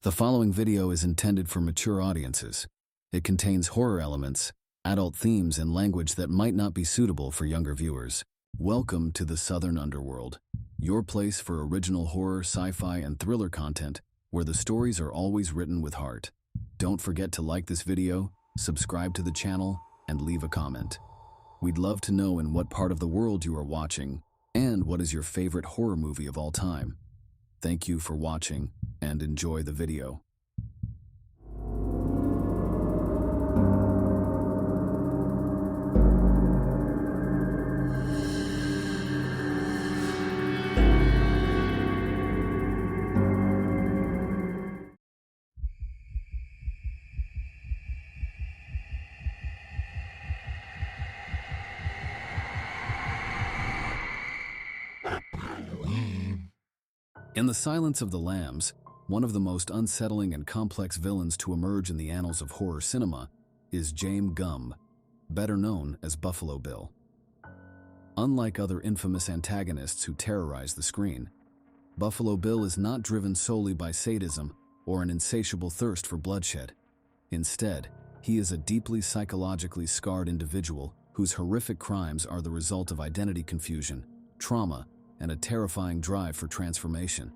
The following video is intended for mature audiences. It contains horror elements, adult themes, and language that might not be suitable for younger viewers. Welcome to the Southern Underworld, your place for original horror, sci-fi, and thriller content where the stories are always written with heart. Don't forget to like this video, subscribe to the channel, and leave a comment. We'd love to know in what part of the world you are watching and what is your favorite horror movie of all time. Thank you for watching and enjoy the video. In The Silence of the Lambs, one of the most unsettling and complex villains to emerge in the annals of horror cinema is Jame Gumb, better known as Buffalo Bill. Unlike other infamous antagonists who terrorize the screen, Buffalo Bill is not driven solely by sadism or an insatiable thirst for bloodshed. Instead, he is a deeply psychologically scarred individual whose horrific crimes are the result of identity confusion, trauma, and a terrifying drive for transformation.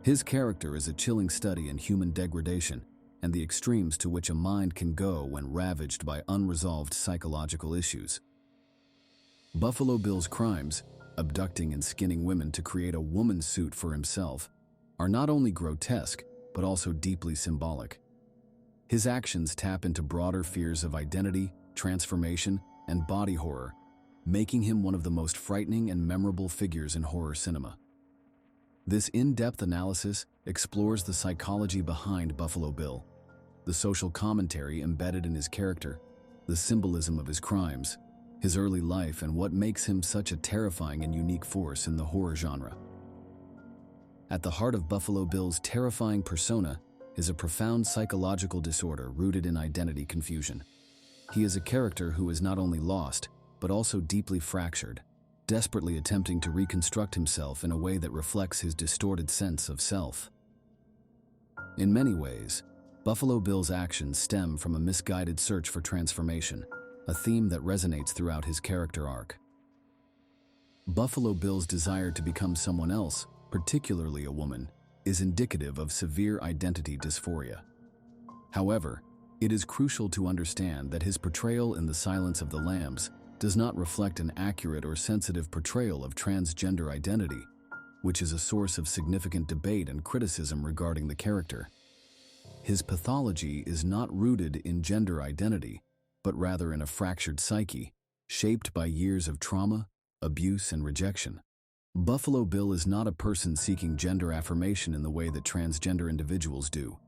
His character is a chilling study in human degradation and the extremes to which a mind can go when ravaged by unresolved psychological issues. Buffalo Bill's crimes, abducting and skinning women to create a woman's suit for himself, are not only grotesque but also deeply symbolic. His actions tap into broader fears of identity, transformation, and body horror, making him one of the most frightening and memorable figures in horror cinema. This in-depth analysis explores the psychology behind Buffalo Bill, the social commentary embedded in his character, the symbolism of his crimes, his early life, and what makes him such a terrifying and unique force in the horror genre. At the heart of Buffalo Bill's terrifying persona is a profound psychological disorder rooted in identity confusion. He is a character who is not only lost, but also deeply fractured, desperately attempting to reconstruct himself in a way that reflects his distorted sense of self. In many ways, Buffalo Bill's actions stem from a misguided search for transformation, a theme that resonates throughout his character arc. Buffalo Bill's desire to become someone else, particularly a woman, is indicative of severe identity dysphoria. However, it is crucial to understand that his portrayal in The Silence of the Lambs does not reflect an accurate or sensitive portrayal of transgender identity, which is a source of significant debate and criticism regarding the character. His pathology is not rooted in gender identity, but rather in a fractured psyche, shaped by years of trauma, abuse, and rejection. Buffalo Bill is not a person seeking gender affirmation in the way that transgender individuals do.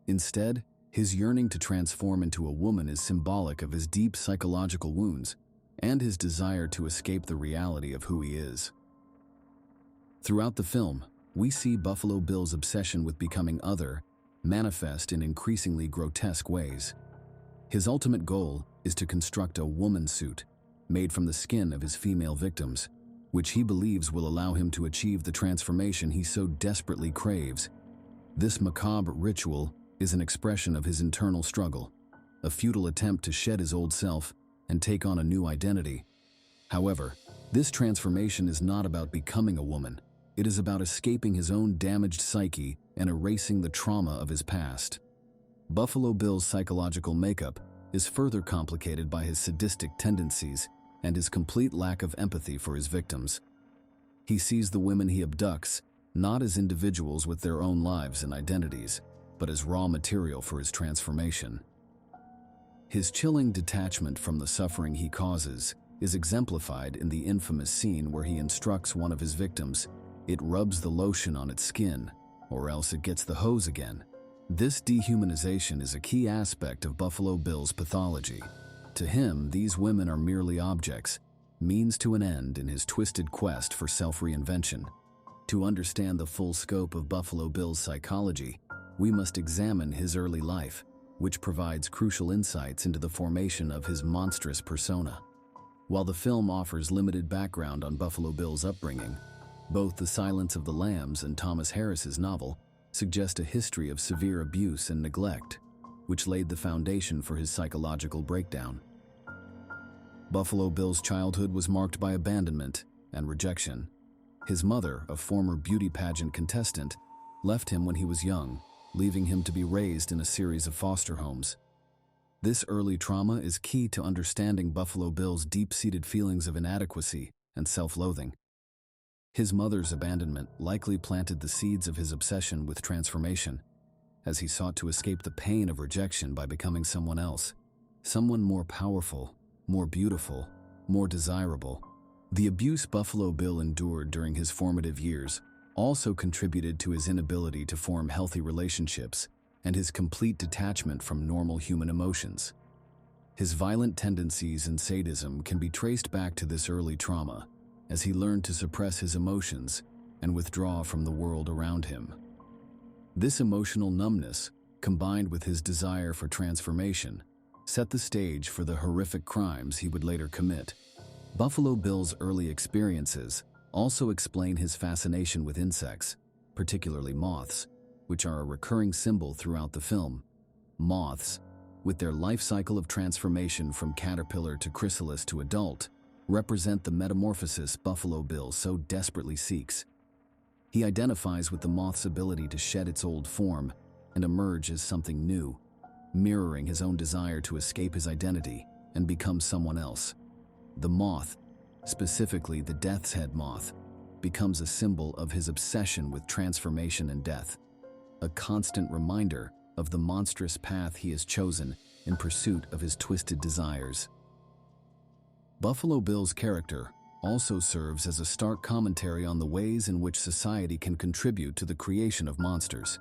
Instead, his yearning to transform into a woman is symbolic of his deep psychological wounds and his desire to escape the reality of who he is. Throughout the film, we see Buffalo Bill's obsession with becoming other manifest in increasingly grotesque ways. His ultimate goal is to construct a woman suit made from the skin of his female victims, which he believes will allow him to achieve the transformation he so desperately craves. This macabre ritual is an expression of his internal struggle, a futile attempt to shed his old self and take on a new identity. However, this transformation is not about becoming a woman. It is about escaping his own damaged psyche and erasing the trauma of his past. Buffalo Bill's psychological makeup is further complicated by his sadistic tendencies and his complete lack of empathy for his victims. He sees the women he abducts not as individuals with their own lives and identities, but as raw material for his transformation. His chilling detachment from the suffering he causes is exemplified in the infamous scene where he instructs one of his victims, "It rubs the lotion on its skin, or else it gets the hose again." This dehumanization is a key aspect of Buffalo Bill's pathology. To him, these women are merely objects, means to an end in his twisted quest for self-reinvention. To understand the full scope of Buffalo Bill's psychology, we must examine his early life, which provides crucial insights into the formation of his monstrous persona. While the film offers limited background on Buffalo Bill's upbringing, both The Silence of the Lambs and Thomas Harris's novel suggest a history of severe abuse and neglect, which laid the foundation for his psychological breakdown. Buffalo Bill's childhood was marked by abandonment and rejection. His mother, a former beauty pageant contestant, left him when he was young, leaving him to be raised in a series of foster homes. This early trauma is key to understanding Buffalo Bill's deep-seated feelings of inadequacy and self-loathing. His mother's abandonment likely planted the seeds of his obsession with transformation, as he sought to escape the pain of rejection by becoming someone else, someone more powerful, more beautiful, more desirable. The abuse Buffalo Bill endured during his formative years also contributed to his inability to form healthy relationships and his complete detachment from normal human emotions. His violent tendencies and sadism can be traced back to this early trauma, as he learned to suppress his emotions and withdraw from the world around him. This emotional numbness, combined with his desire for transformation, set the stage for the horrific crimes he would later commit. Buffalo Bill's early experiences also explain his fascination with insects, particularly moths, which are a recurring symbol throughout the film. Moths, with their life cycle of transformation from caterpillar to chrysalis to adult, represent the metamorphosis Buffalo Bill so desperately seeks. He identifies with the moth's ability to shed its old form and emerge as something new, mirroring his own desire to escape his identity and become someone else. The moth, specifically the death's head moth, becomes a symbol of his obsession with transformation and death, a constant reminder of the monstrous path he has chosen in pursuit of his twisted desires. Buffalo Bill's character also serves as a stark commentary on the ways in which society can contribute to the creation of monsters.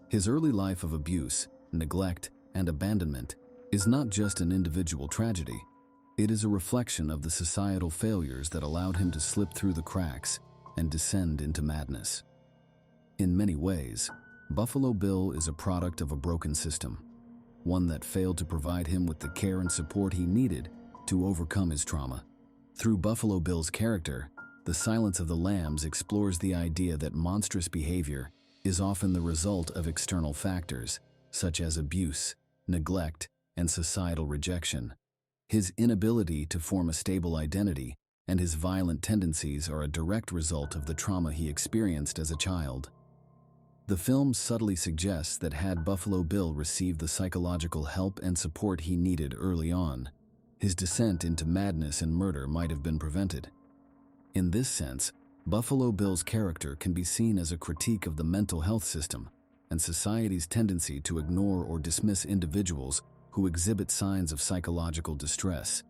His early life of abuse, neglect, and abandonment is not just an individual tragedy. It is a reflection of the societal failures that allowed him to slip through the cracks and descend into madness. In many ways, Buffalo Bill is a product of a broken system, one that failed to provide him with the care and support he needed to overcome his trauma. Through Buffalo Bill's character, The Silence of the Lambs explores the idea that monstrous behavior is often the result of external factors, such as abuse, neglect, and societal rejection. His inability to form a stable identity and his violent tendencies are a direct result of the trauma he experienced as a child. The film subtly suggests that had Buffalo Bill received the psychological help and support he needed early on, his descent into madness and murder might have been prevented. In this sense, Buffalo Bill's character can be seen as a critique of the mental health system and society's tendency to ignore or dismiss individuals who exhibit signs of psychological distress.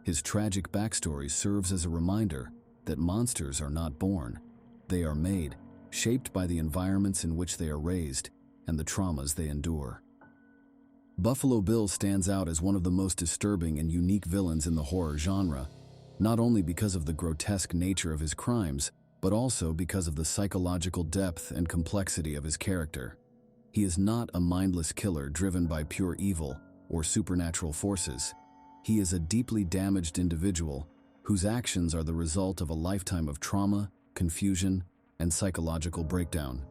His tragic backstory serves as a reminder that monsters are not born. They are made, shaped by the environments in which they are raised and the traumas they endure. Buffalo Bill stands out as one of the most disturbing and unique villains in the horror genre, not only because of the grotesque nature of his crimes, but also because of the psychological depth and complexity of his character. He is not a mindless killer driven by pure evil or supernatural forces. He is a deeply damaged individual whose actions are the result of a lifetime of trauma, confusion, and psychological breakdown.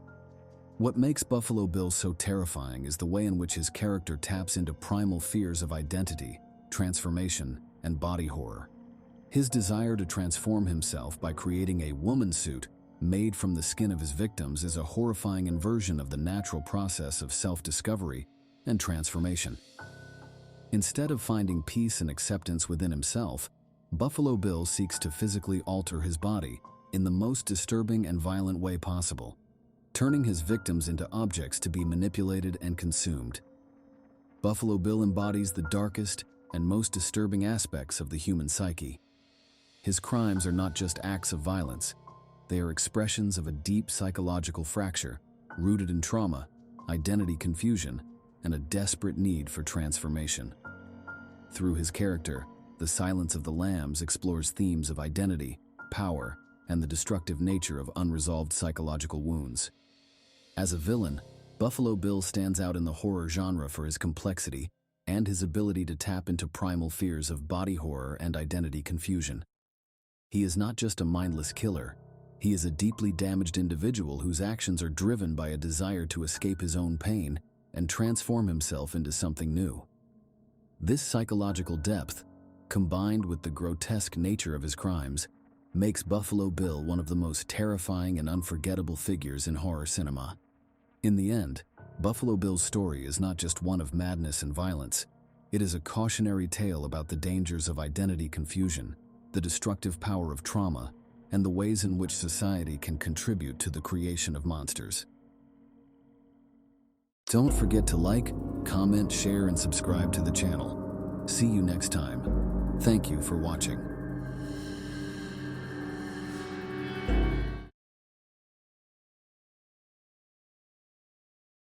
What makes Buffalo Bill so terrifying is the way in which his character taps into primal fears of identity, transformation, and body horror. His desire to transform himself by creating a woman suit made from the skin of his victims is a horrifying inversion of the natural process of self-discovery and transformation. Instead of finding peace and acceptance within himself, Buffalo Bill seeks to physically alter his body in the most disturbing and violent way possible, turning his victims into objects to be manipulated and consumed. Buffalo Bill embodies the darkest and most disturbing aspects of the human psyche. His crimes are not just acts of violence. They are expressions of a deep psychological fracture rooted in trauma, identity confusion, and a desperate need for transformation. Through his character, The Silence of the Lambs explores themes of identity, power, and the destructive nature of unresolved psychological wounds. As a villain, Buffalo Bill stands out in the horror genre for his complexity and his ability to tap into primal fears of body horror and identity confusion. He is not just a mindless killer, He is a deeply damaged individual whose actions are driven by a desire to escape his own pain and transform himself into something new. This psychological depth, combined with the grotesque nature of his crimes, makes Buffalo Bill one of the most terrifying and unforgettable figures in horror cinema. In the end, Buffalo Bill's story is not just one of madness and violence. It is a cautionary tale about the dangers of identity confusion, the destructive power of trauma, and the ways in which society can contribute to the creation of monsters. Don't forget to like, comment, share, and subscribe to the channel. See you next time. Thank you for watching.